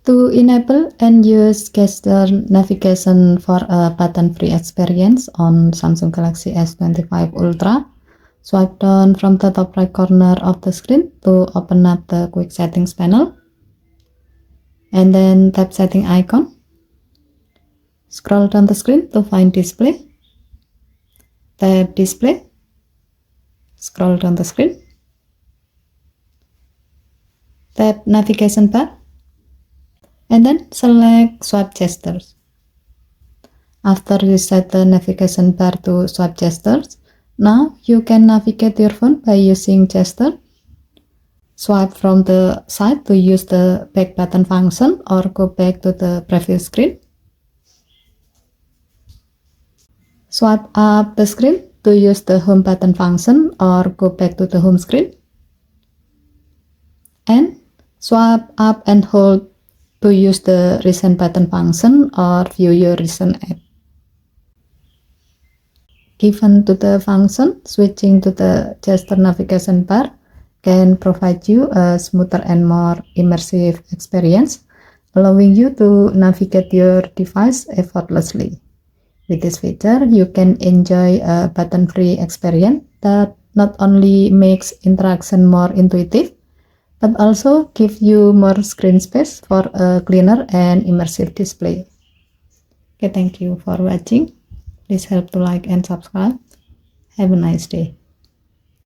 To enable and use gesture navigation for a button-free experience on Samsung Galaxy S25 Ultra, swipe down from the top right corner of the screen to open up the quick settings panel, and then tap setting icon. Scroll down the screen to find display. Tap display. Scroll down the screen. Tap navigation bar. And then select swipe gestures. After you set the navigation bar to swipe gestures, now you can navigate your phone by using gesture. Swipe from the side to use the back button function or go back to the previous screen. Swipe up the screen to use the home button function or go back to the home screen. And swipe up and hold to use the recent button function or view your recent app. Given to the function, switching to the gesture navigation bar can provide you a smoother and more immersive experience, allowing you to navigate your device effortlessly. With this feature, you can enjoy a button-free experience that not only makes interaction more intuitive, but also give you more screen space for a cleaner and immersive display. Okay, thank you for watching. Please help to like and subscribe. Have a nice day.